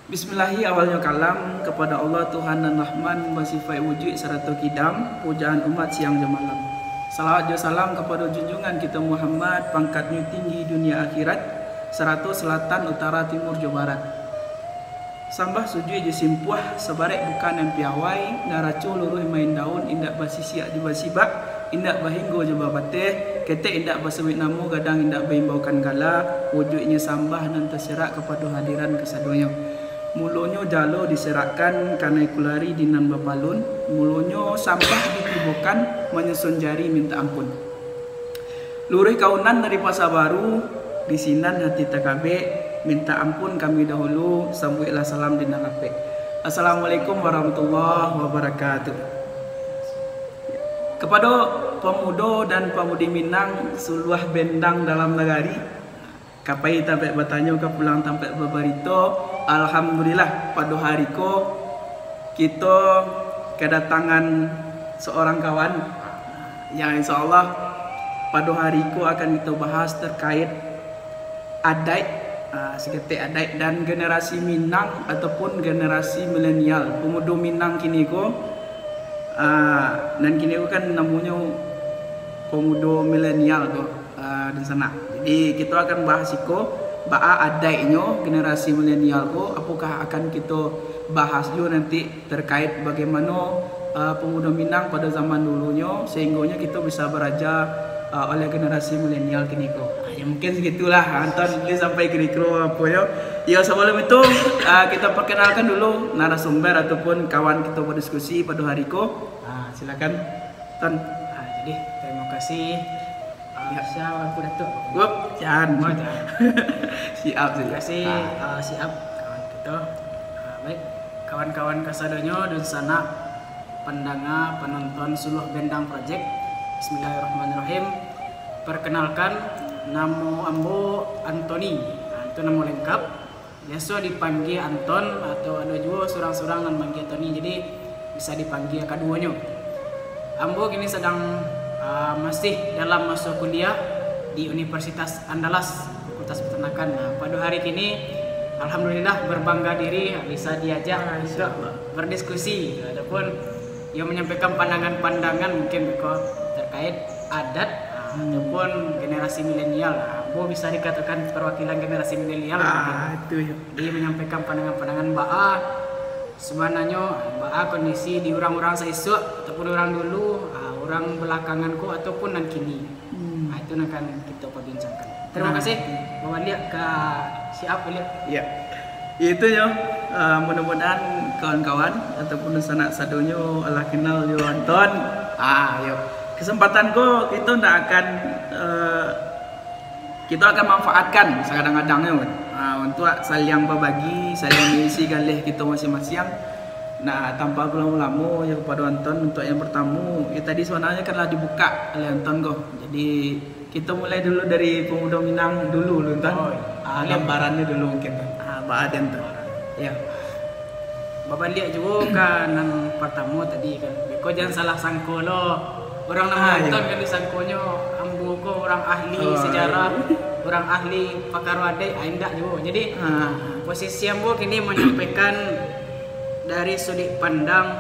Bismillahi awalnya kalam kepada Allah Tuhan dan Rahman bersifat wujud serta kidam pujaan umat siang dan malam. Salawat dan salam kepada junjungan kita Muhammad pangkatnya tinggi dunia akhirat serta selatan utara timur Jawa Barat. Sambah sujud je simpuah sebarek bukan yang piawai naracu luruh main daun indak basisiak je basibak indak bahinggo je babateh ketek indak basawit namu gadang indak bahimbaukan gala wujudnya sambah dan terserak kepada hadiran kesadonya. Mulonyo jalo diserakkan karena kulari dinan bapalun. Mulonyo sampah ditibukan menyusun jari minta ampun. Luruh kaunan dari pasar baru disinan hati TKB minta ampun kami dahulu sambuilah salam dina kape. Assalamualaikum warahmatullahi wabarakatuh. Kepada pemuda dan pemudi Minang suluah bendang dalam negari kapai tampek bertanya ke pulang tampek berbarito. Alhamdulillah pada hari ko kita kedatangan seorang kawan yang insya Allah pada hari ko akan kita bahas terkait adat seketik adat dan generasi Minang ataupun generasi milenial pemuda Minang kini ko dan kini ko kan namanya pemuda milenial ko di sana. Jadi kita akan bahas iko baa adainya generasi milenial ko apakah akan kita bahas juga nanti terkait bagaimana pemuda Minang pada zaman dulunya sehingga kita bisa beraja oleh generasi milenial kini ko. Ya mungkin segitulah Anton boleh sampai kira-kira apa ya. Ya sebelum itu kita perkenalkan dulu narasumber ataupun kawan kita berdiskusi pada hari ko. Silakan Ton. Jadi terima kasih. Siapa aku datuk? Jangan. Siap. Terima kasih siap kawan kita. Baik kawan-kawan kasadonyo dan sana pendanga penonton Suluh Bendang Project. Bismillahirrahmanirrahim. Perkenalkan nama ambo Antoni. Itu nama lengkap. Biasa dipanggil Anton atau ada juga surang-surang yang panggil Tony. Jadi bisa dipanggil keduanya. Ambo kini sedang masih dalam masa kuliah di Universitas Andalas Fakultas Peternakan. Pada hari ini alhamdulillah berbangga diri bisa diajak berdiskusi ataupun yang menyampaikan pandangan-pandangan mungkin terkait adat ataupun generasi milenial. Bo bisa dikatakan perwakilan generasi milenial. Itu ya. Dia menyampaikan pandangan-pandangan sebenarnya kondisi di orang-orang seisuk ataupun orang dulu orang belakanganku ataupun nan kini. Itu akan kita perbincangkan. Terima kasih. Bawa lihat ke siap lihat. Ya. Itu ya. Mudah-mudahan kawan-kawan ataupun sanak sadonyo Allah kenal yo Anton. Yo. Kesempatanku kita ndak akan kita akan manfaatkan kadang-kadangnya untuk saling berbagi, saling mengisi galih kita masing-masing. Nah, tanpa berlama-lama ya kepada Anton untuk yang pertama, tadi sebenarnya kanlah dibuka oleh Anton go. Jadi kita mulai dulu dari pemuda Minang dulu Anton. Gambarannya dulu mungkin. Baaden tuh. Ya. Bapak lihat juga kan yang pertama tadi kan. Kau jangan salah sangko lo. Orang nama Anton kan disangkonya ambu ko orang ahli sejarah, orang ahli pakar wadai, indak juga. Jadi posisi ambu kini menyampaikan dari sudut pandang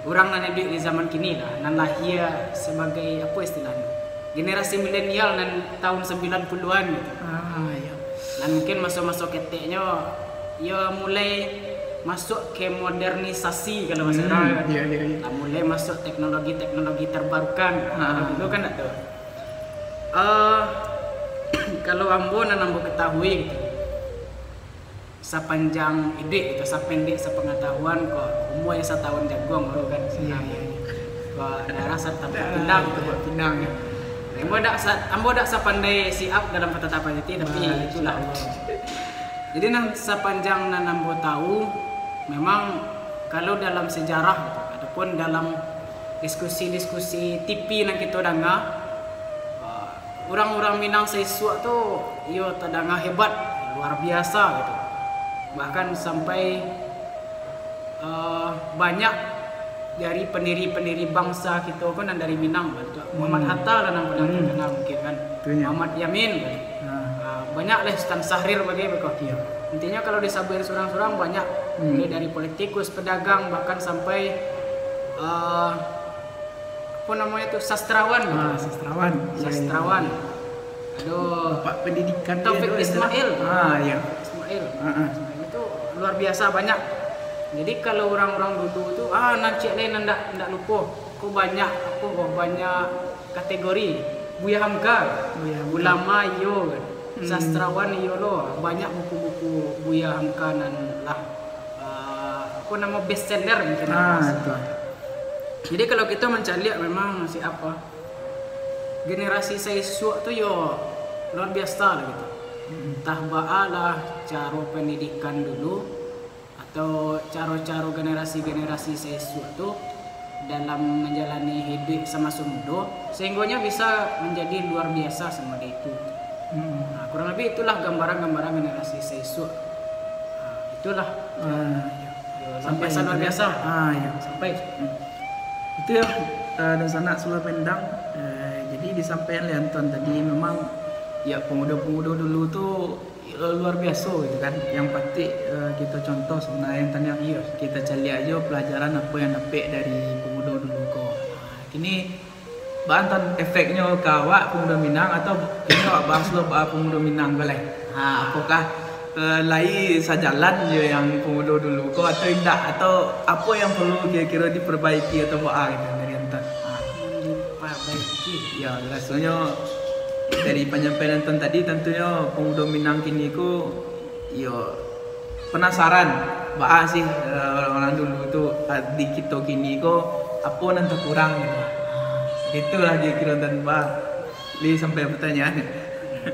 orang yang hidup di zaman kini lah, nan lahir sebagai apa istilahnya generasi milenial nan tahun 90-an gitu. Ya. Dan mungkin masuk-masuk keteknya ya mulai masuk ke modernisasi kalau bahasa orang. Iya. Mulai masuk teknologi terbarukan. Dulu kan tak tahu. Kalau ambo nan ambo ketahui gitu. Sepanjang ide itu sependek sepengetahuan kok umur yang 1 tahun jagung baru kan senang kok daerah sampai Pinang itu buat Pinang ya. Ambo dak sepandai siap dalam ketetapan itu tapi itulah. Jadi nang sepanjang nan ambo tahu memang kalau dalam sejarah gitu, ataupun dalam diskusi-diskusi TV yang kita dengar orang-orang Minang seisuak tu yo terdengar hebat luar biasa gitu. Bahkan sampai banyak dari pendiri-pendiri bangsa kita kan dari Minang Muhammad Hatta dan yang terkenal mungkin kan Muhammad Yamin banyak lah Stan Sahrir bagi begitu. Iya. Intinya kalau disabuin surang-surang banyak, mulai dari politikus, pedagang, bahkan sampai apa namanya itu sastrawan. Sastrawan. Sastrawan. Aduh, Pak pendidikan Taufik Ismail. Iya. Ismail. Ismail itu luar biasa banyak. Jadi kalau orang-orang dulu itu nanti lain ndak lupa. Kok banyak kategori. Buya Hamka, ulama iyo, sastrawan iyo lo. Banyak buku-buku Buya Hamka nan lah apa nama bestseller mungkin. Betul. Jadi kalau kita mencari memang siapa generasi siswa tu yo luar biasa lah gitu. Entah baalah cara pendidikan dulu atau cara-cara generasi siswa tu dalam menjalani hidup sama sumudo sehingga bisa menjadi luar biasa sama dia itu. Nah, kurang lebih itulah gambaran generasi siswa. Itulah sampai luar biasa. Sampai itu ya dan sanak Sula Pendang. Jadi disampaikan Leonton tadi memang ya pemuda-pemuda dulu tuh luar biasa gitu kan. Yang pasti kita contoh sebenarnya yang tanya kita cari aja pelajaran apa yang dapat dari pemuda dulu kok. Ini bantan efeknya ke awak pemuda Minang atau ini awak bahas lo pemuda Minang boleh. Apakah lain sajalan je yang pemuda dulu kok atau tidak atau apa yang perlu kira-kira diperbaiki atau apa gitu dari antar. Diperbaiki. Ya rasanya dari penyampaian Anton tadi tentunya pemuda Minang kini ku yo penasaran bah sih orang-orang dulu tuh di kita kini kok apa nanti kurang gitu. Itulah dia kira dan bah li sampai pertanyaan.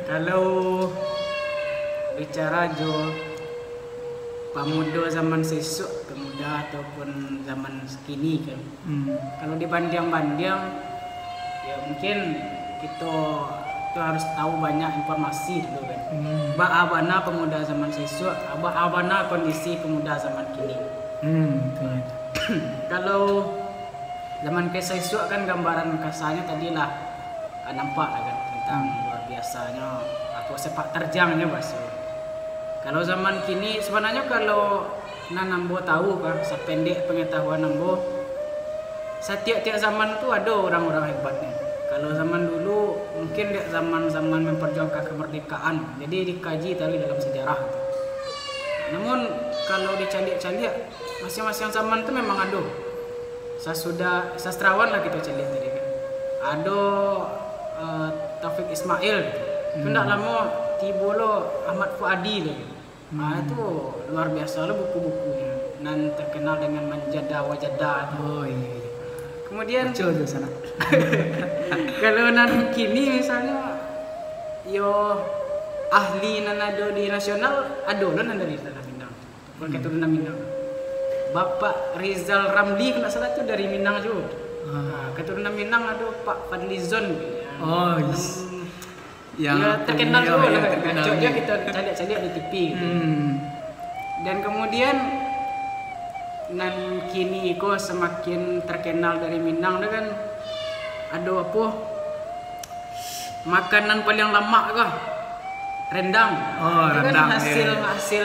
Kalau bicara jo pemuda zaman sesuk, pemuda ataupun zaman kini kan. Kalau dibanding-banding ya mungkin kita harus tahu banyak informasi dulu kan. Abana pemuda zaman sesuk, abana kondisi pemuda zaman kini. Kalau zaman sesuk kan gambaran kasarnya tadi lah nampak lah kan tentang luar biasanya atau sepak terjangnya bahasa. Kalau zaman kini sebenarnya kalau nambo tahu kan sependek pengetahuan nambo setiap zaman tu ada orang-orang hebatnya. Kalau zaman dulu mungkin dia zaman memperjuangkan kemerdekaan, jadi dikaji tadi dalam sejarah. Namun kalau dicalik-calik masing-masing zaman tu memang ada. Sesudah sastrawan lah kita calik tadi kan. Ada Taufik Ismail. Tidak lama tiba lo Ahmad Fuadi lagi. Itu luar biasa lo buku-bukunya. Dan terkenal dengan Manjada Wajada. Iya. Kemudian Coba sana. kalau nan kini misalnya yo ahli nan ada di nasional ada lo nan dari tanah Minang. Kalau keturunan Minang. Bapak Rizal Ramli kalau salah tu dari Minang juga. Keturunan Minang ada Pak Fadlizon. Yes. Ya terkenal juga lah. Contohnya kita cari di TV. Dan kemudian nan kini ko semakin terkenal dari Minang kan ada apa makanan paling lama kah rendang. Rendang kan hasil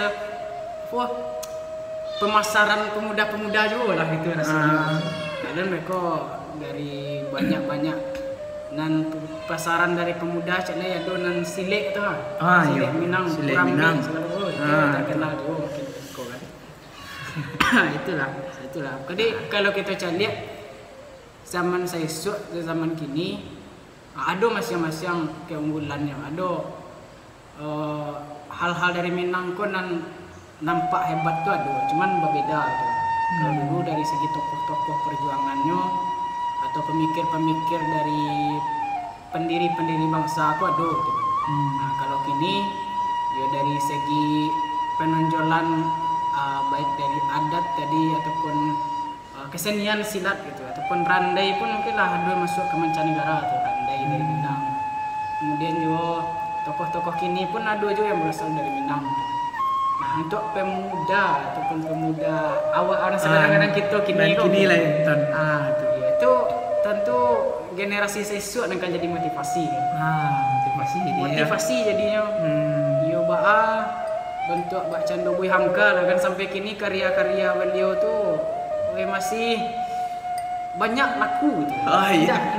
pemasaran pemuda-pemuda juga lah itu rasanya. Dan mereka dari banyak nan pasaran dari pemuda caknya ada nan silek tu silek Minang silek Minang itu terkenal juga mungkin kau kan. itulah jadi kalau kita cari zaman sesuk dan zaman kini ada masing-masing keunggulannya, ada hal-hal dari Minang ko nan nampak hebat tu ada, cuman berbeda tu. Kalau dulu dari segi tokoh-tokoh perjuangannya atau pemikir-pemikir dari pendiri-pendiri bangsa aku ada tu. Nah, kalau kini ya dari segi penonjolan baik dari adat tadi ataupun kesenian silat gitu ataupun randai pun mungkin lah ada masuk ke mancanegara atau randai dari Minang. Kemudian juga tokoh-tokoh kini pun ada juga yang berasal dari Minang. Nah, untuk pemuda ataupun pemuda awal sekarang kita kini lah itu ya, itu tentu generasi sesuk akan jadi motivasi kan. Motivasi dia. Motivasi jadinya. Yo bentuk Bak Cando Boy Hamka lah kan, sampai kini karya-karya beliau tuh masih banyak laku gitu.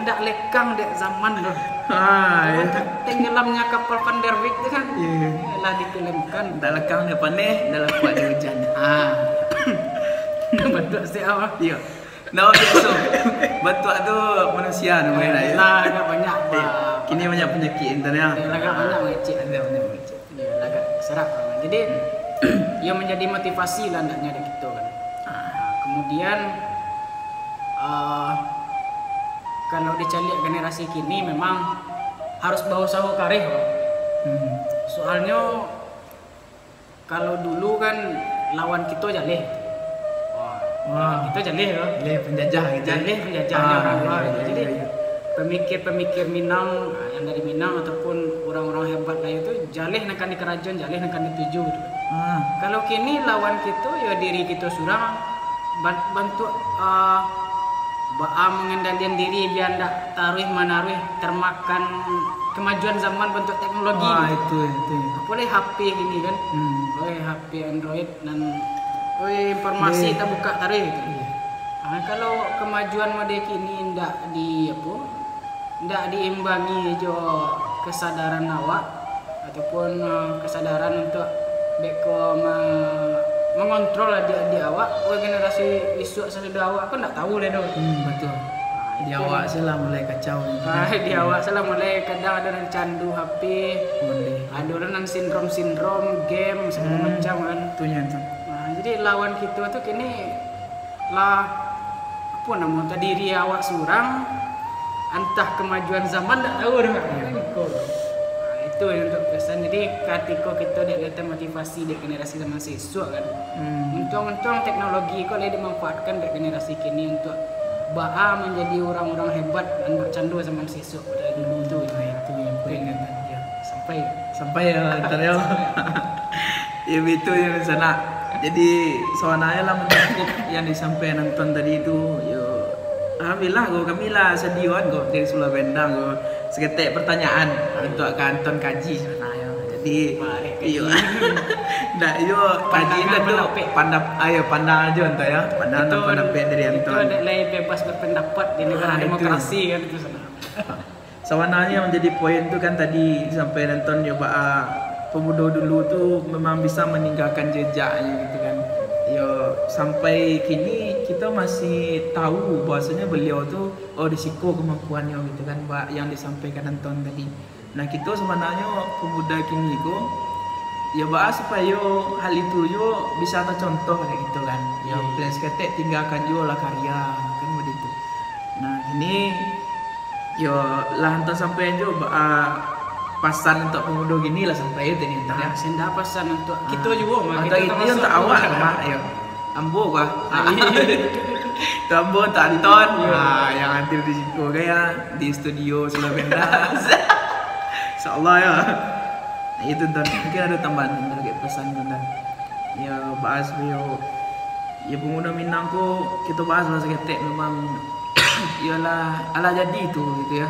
Ndak lekang dek zaman tuh. Tenggelamnya kapal Van der Wijk itu kan lah dikelemkan. Ndak lekang dia paneh dalam kuat dia hujan. Betul sih apa? Iya. Nah, biasa. Betul tu manusia namanya lah. Lah agak banyak. Kini banyak penyakit internet. Agak banyak mengecek. Agak serap. Jadi ia menjadi motivasi lah hendaknya ada gitu kan. Kemudian kalau dicari generasi kini memang harus bawa sahu karih. Soalnya kalau dulu kan lawan kita jaleh. Kita jaleh loh. Penjajah gitu. Jaleh penjajahnya orang luar. Jadi pemikir-pemikir Minang yang dari Minang ataupun orang-orang hebat lain itu jaleh nekan di kerajaan, jaleh nekan dituju gitu. Kalau kini lawan kita ya diri kita surang bantu mengendalikan diri biar ndak taruh manaruh termakan kemajuan zaman bentuk teknologi. Itu. Boleh HP gini kan. Boleh HP Android dan informasi kita buka taruh gitu. Kalau kemajuan mode kini ndak diimbangi jo kesadaran awak ataupun kesadaran untuk beko mengontrol adik-adik awak, generasi isu sesudah awak kan ndak tahu lah dong. Betul. Di awak salah mulai kacau. Di awak salah mulai kadang ada yang candu HP, ada orang sindrom game segala macam kan. Itu nyata. Jadi lawan kita tuh kini lah apa namanya diri awak surang entah kemajuan zaman tak tahu dah. Itu yang untuk pesan. Jadi ketika kita ada motivasi di generasi zaman sesuk kan. Untung-untung teknologi kok boleh dimanfaatkan di generasi kini untuk menjadi orang-orang hebat dan bercandu zaman sesuk pada dulu itu. Itu yang peringatan dia. Sampai ya ntar ya. Ya itu yang sana. Jadi soalnya lah mencukup yang disampaikan nonton tadi itu. Alhamdulillah kami lah sedih kan dari Sula Bendang seketik pertanyaan untuk kanton kaji sebenarnya. Jadi kaji itu pandang aja entah ya. Pandang dari Anton. Itu ada bebas berpendapat di negara demokrasi kan itu sana. Sebenarnya menjadi poin itu kan tadi sampai Anton pemuda dulu tuh memang bisa meninggalkan jejaknya gitu kan. Sampai kini kita masih tahu bahwasanya beliau tuh risiko kemampuannya gitu kan, yang disampaikan Anton tadi. Nah kita sebenarnya pemuda kini itu supaya hal itu bisa tercontoh kayak gitu kan. Plus ketek tinggalkan lah karya kan begitu. Nah ini lah Anton sampai pasan untuk pemuda gini lah sampai itu nih entar ya. Senda pasan untuk kita juga atau itu untuk awak mah ambo ambo tak Anton yang hadir di situ kayak di studio Sula Bendang. Insyaallah ya. Itu Anton mungkin ada tambahan terkait pesan Anton. Bahas beliau pemuda Minang kita bahas lah seketek memang ala jadi itu gitu ya.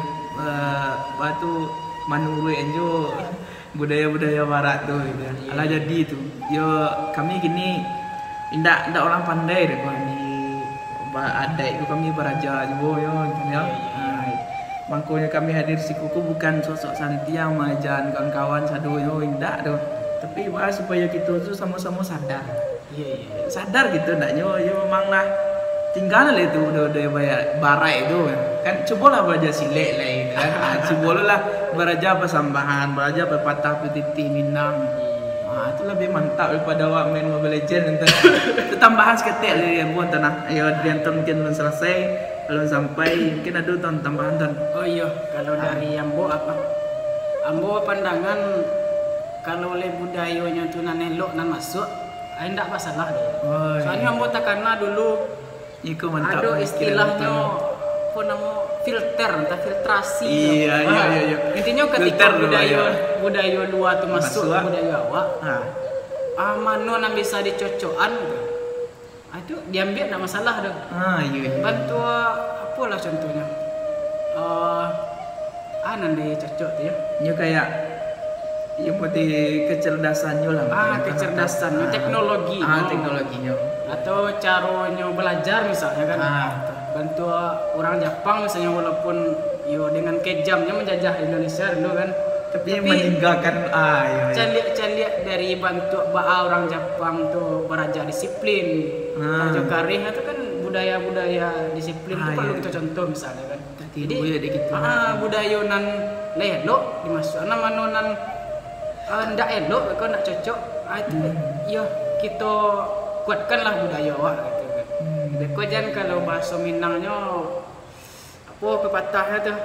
Batu manuru enjo budaya-budaya barat tuh gitu. Ala jadi itu. Kami gini indak orang pandai deh kalau di ada itu kami beraja juga gitu ya. Makanya kami hadir si kuku bukan sosok santi yang majan kawan-kawan sadoyo indak tuh. Tapi supaya kita tuh sama-sama sadar. Sadar gitu ndaknya memang lah tinggal lah itu udah barai itu kan cobalah belajar silek lah itu kan. Cobalah belajar persambahan, belajar pepatah petiti Minang. Itu lebih mantap daripada awak main Mobile Legends. Itu tambahan seketik dari yang buat tanah. Diantar mungkin belum selesai, belum sampai, mungkin ada tambahan ton. Kalau dari Ambo pandangan kalau oleh budayanya tu nan elok nan masuk, ndak masalah deh. Soalnya Ambo takana dulu ada istilahnya apa nama filter, entah filtrasi. Iya. Intinya ketika budaya luar tu masuk budaya awak, mano yang bisa dicocokan, itu diambil tak masalah dah. Iya. Bantu apalah contohnya. Nanti cocok tuh ya. Nya kayak ya putih kecerdasannya lah. Kecerdasannya, teknologinya. Teknologinya. Atau caranya belajar misalnya kan. Bantu orang Jepang misalnya walaupun yo dengan kejamnya menjajah Indonesia dulu kan. Tapi meninggalkan caliak dari bantu orang Jepang tuh beraja disiplin. Kerja karih itu kan budaya-budaya disiplin itu perlu kita contoh misalnya kan. Jadi budaya nan elok dimasuk nama nan ndak elok kau nak cocok itu ya kita kuatkanlah budaya awak gitu kan. Beko jangan kalau bahasa Minangnya apa pepatahnya tuh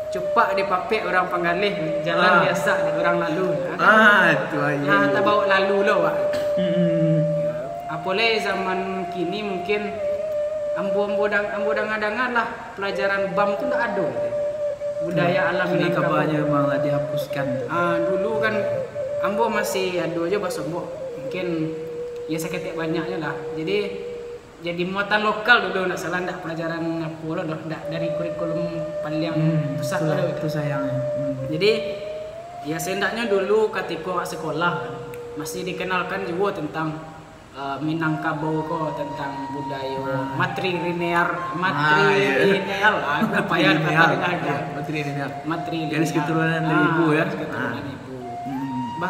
cepat dipapek orang Panggalih jalan biasa orang lalu itu aja. Tak bawa lalu loh Wak. Apalagi zaman kini mungkin ambo dangan lah pelajaran BAM tu tak ada budaya alam ini kabarnya memang lah dihapuskan. Dulu kan ambo masih ada aja bahasa ambo mungkin ya seketik banyaknya lah jadi muatan lokal dulu nak salah ndak pelajaran apa loh ndak dari kurikulum paling pusat itu sayangnya. Jadi ya sendaknya dulu ketika sekolah masih dikenalkan juga tentang Minangkabau ko tentang budaya matrilineal apa ya matrilineal garis keturunan dari ibu ya.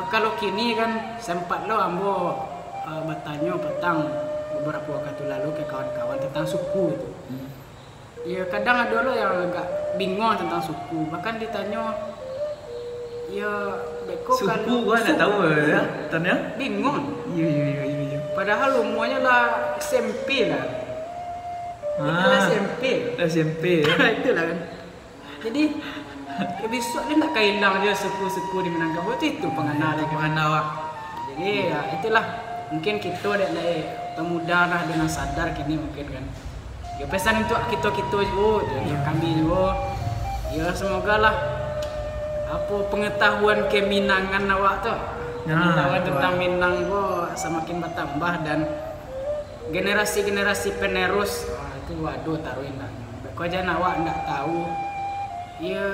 Kalau kini kan sempat lo ambo bertanya petang beberapa waktu lalu ke kawan-kawan tentang suku itu. Ya kadang ada lo yang agak bingung tentang suku, bahkan ditanya ya beko suku gua enggak tahu ya tanya bingung. Iya. Padahal umurnya lah SMP lah. SMP ya. Itulah kan. Jadi besok dia nak hilang je suku-suku di Minangkabau itu pengenal awak. Jadi ya itulah mungkin kita adalah pemuda lah dengan sadar kini mungkin kan. Ya pesan untuk kita juga, kami juga. Ya semoga lah apa pengetahuan keminangan awak tu. Pengetahuan tentang Minang semakin bertambah dan generasi-generasi penerus itu waduh taruhin lah. Kau jangan awak ndak tahu, ya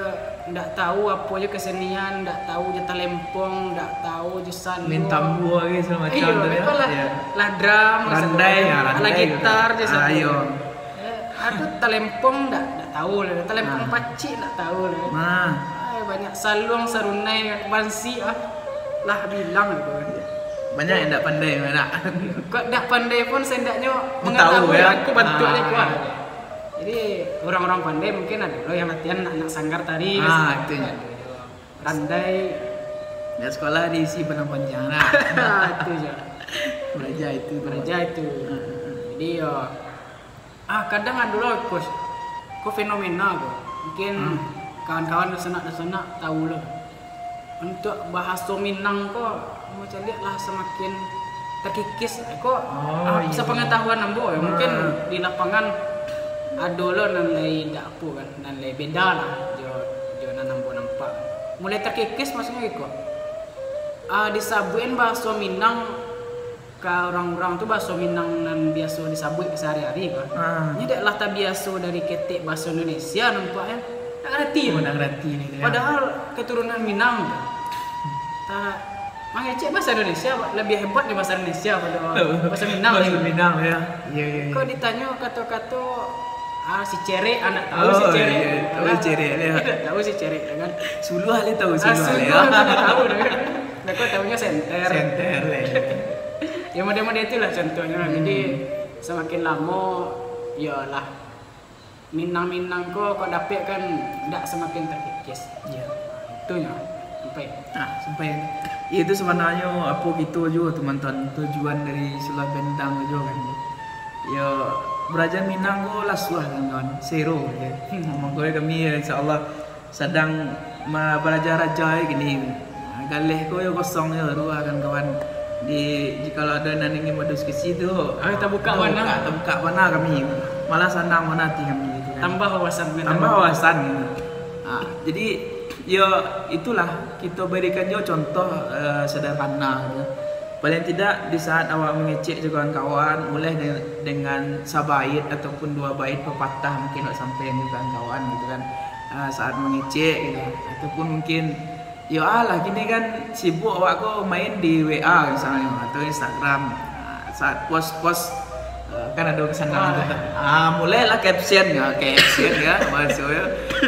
ndak tahu apa aja kesenian, ndak tahu jata lempong, ndak tahu jusan. Main tambu lagi semacam tu ya. Lah drum, randai, gitar jusan. Ayo. Aduh talempong ndak tahu lah, talempong pacik ndak tahu lah. Banyak salung sarunai bansi lah bilang gitu. Banyak yang tak pandai mana. Kok tak pandai pun sendaknya mengetahui aku bantu dia kuat. Jadi orang-orang pandai mungkin ada loh yang latihan anak sanggar tadi. Itu ya. Randai. Ya sekolah diisi benang panjang. Itu ya. Belajar itu. Jadi kadang ada loh kok fenomena kok. Mungkin kawan-kawan di sana tahu loh. Untuk bahasa Minang kok macam lihatlah semakin terkikis kok sepengetahuan ambo ya mungkin di lapangan ada lo nan lain dak apa kan nan lain beda lah jo nan ambo nampak mulai terkikis maksudnya kok disabuin bahasa Minang ke orang-orang tu bahasa Minang nan biasa disabut sehari-hari kan ini daklah tak biasa dari ketik bahasa Indonesia nampaknya tak ngerti ni padahal keturunan Minang tak mengecek bahasa Indonesia lebih hebat di bahasa Indonesia pada bahasa Minang. Bahasa Minang ya. Iya. Kau ditanya kata-kata si Cere anak tahu si Cere. Tahu si Cere ya. Tahu si Cere kan. Suluh ali tahu suluh ya. Tahu kan. Nah, kau tahunya senter. Senter lah. Ya model-model itulah contohnya. Jadi semakin lama yalah Minang kau dapat kan tidak semakin terkikis. Iya. Itunya. Sampai itu sebenarnya apa gitu juga teman-teman tujuan dari Sulah Bendang juga kan ya beraja Minang go lasuah kan zero ya ngomong gue kami insyaallah sedang belajar raja gini galih ko yo kosong yo ruah kan kawan di jika ada nan ingin berdiskusi tu kita buka mana kami malah senang mana kami gitu kan tambah wawasan jadi ya itulah kita berikan juga contoh sederhana ya. Paling tidak di saat awak mengecek kawan-kawan mulai dengan sabait ataupun dua bait pepatah mungkin nak sampai dengan kawan-kawan gitu kan saat mengecek gitu, ataupun mungkin ya alah gini kan sibuk awak kok main di WA misalnya atau Instagram. Saat post kan ada kesana gitu. Mulailah caption ya maksudnya.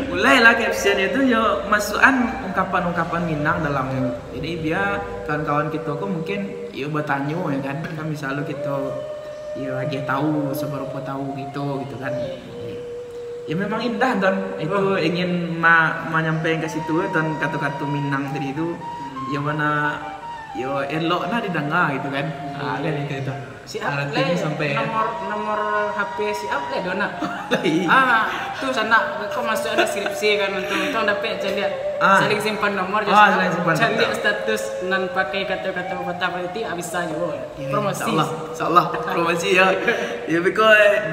Mulailah caption itu ya masukan ungkapan-ungkapan Minang dalam. Jadi biar kawan-kawan kita kok mungkin ya bertanya ya kan misalnya kita ya lagi tahu seberapa tahu gitu kan. Ya memang indah dan itu ingin menyampaikan ke situ dan kata-kata Minang tadi itu yang mana yo elok nah didengar gitu kan. Kan itu. Siap le sampai nomor HP siap le dona. Tu sana kau masuk ada skripsi kan untung dapat jadi saling simpan nomor saling simpan cantik status nan pakai kata-kata kata berarti bisa juga promosi. Insyaallah promosi ya. Ya because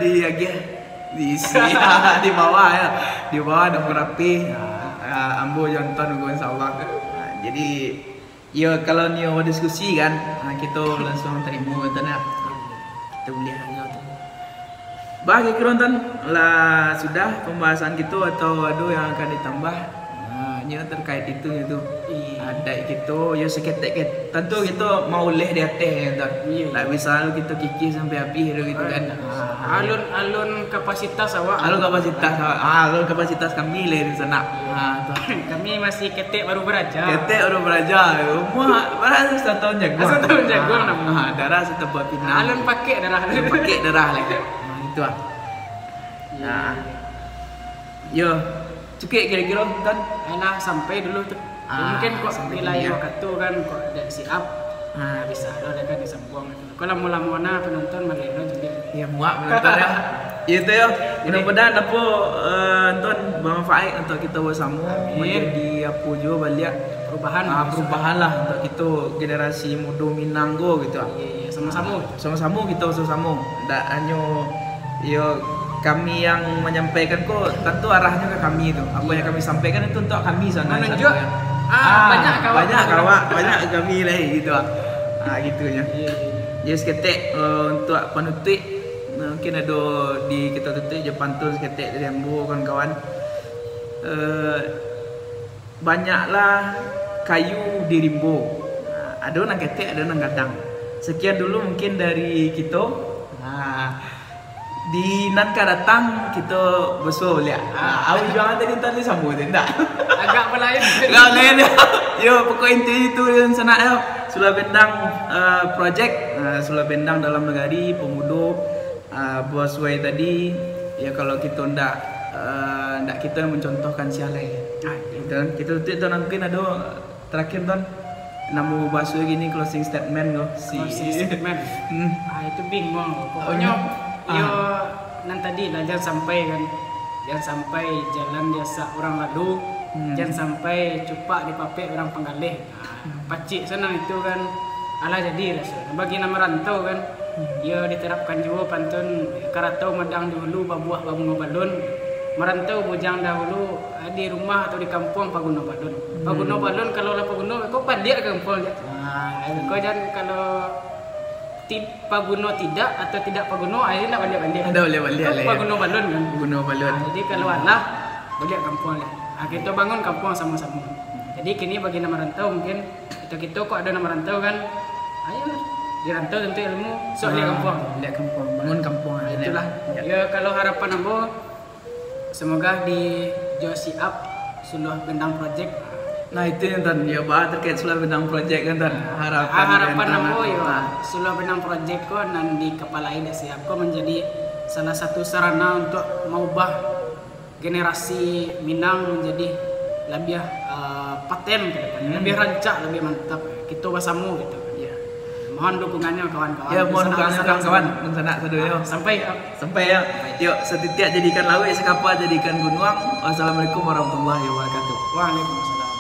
di sini di bawah ya. Di bawah nomor HP. Ambo jantan gue insyaallah. Jadi ya kalau ni mau diskusi kan kita langsung terima tanya. Kita boleh hanya tu. Bagi kerontan lah sudah pembahasan kita atau ada yang akan ditambah. Nya terkait itu ada gitu ya seketek tentu kita mau leh di atas kan. Tak bisa kita kikir sampai habis gitu kan. Alun kapasitas awak. Alun kapasitas kami leh di sana. Kami masih ketek baru belajar. Umur baru 1 tahun jago. 1 tahun jago darah setebak pinang. Alun pakai darah leh. Itu yo cukup kira-kira kan enak sampai dulu tuh. Mungkin kok wilayah waktu kan kok ada siap. Bisa ada kan disambung. Kalau mula-mula penonton maleno juga. Ya muak penonton ya. Itu ya. Mudah-mudahan apa nonton bermanfaat untuk kita bersama menjadi apa juga balik perubahan lah untuk kita generasi muda Minang go gitu. Iya, sama-sama kita sama-sama. Tak hanya yo kami yang menyampaikan kok tentu arahnya ke kami itu. Apa yang kami sampaikan itu untuk kami sana. Menunjuk banyak kami lah gitu. Gitunya. Jadi seketek untuk penutup mungkin ada di kita tutup je pantun seketek dari ambo kawan-kawan. Banyaklah kayu di rimbo. Ada nang ketek, ada nang gadang. Sekian dulu mungkin dari kita. Di nanti datang kita bersuah lihat. Awak jangan tadi sambung tidak. Agak berlain. Lain. Yo pokok inti itu yang sana ya. Sulah Bendang project, Sulah Bendang dalam negari pemuda bos way tadi. Ya kalau kita ndak kita mencontohkan sialai. Kita tutup dan mungkin ada terakhir ton. Namu bahasa gini closing statement go. Closing statement. Itu bingung. Pokoknya yo nan tadi lah jangan sampai jalan biasa orang lalu, jangan sampai cupak di papek orang penggalih. Pacik senang itu kan ala jadi rasa. Bagi nama rantau kan, ya diterapkan juga pantun karatau madang dulu babuah bangun balon, merantau bujang dahulu di rumah atau di kampung paguno balon. Paguno balon kalau lah paguno kau pandia kampung ya. Kau jangan kalau paguno tidak atau tidak paguno akhirnya balik-balik. Ada balik-balik. Paguno balon kan. Paguno balon. Jadi kalau alah balik kampung lah. Kita bangun kampung sama-sama. Jadi kini bagi nama rantau mungkin kita kok ada nama rantau kan. Ayo di rantau tentu ilmu soal lihat kampung. Lihat kampung, bangun kampung. Itulah. Ya kalau harapan ambo semoga di Josi Up Sulah Bendang Project. Nah itu yang tan ya bah terkait Sulah Bendang Project kan tan harapan ambo ya Sulah Bendang Project ko nan di kepala ide siap ko menjadi salah satu sarana untuk mengubah generasi Minang menjadi lebih paten ke depan, lebih rancak, lebih mantap. Kita bersama gitu. Ya. Mohon dukungannya kawan-kawan. Ya mohon dukungannya kawan-kawan. Mensanak saudara. Sampai ya. Yuk setiap jadikan lawe sekapa jadikan gunung. Wassalamualaikum warahmatullahi wabarakatuh. Waalaikumsalam.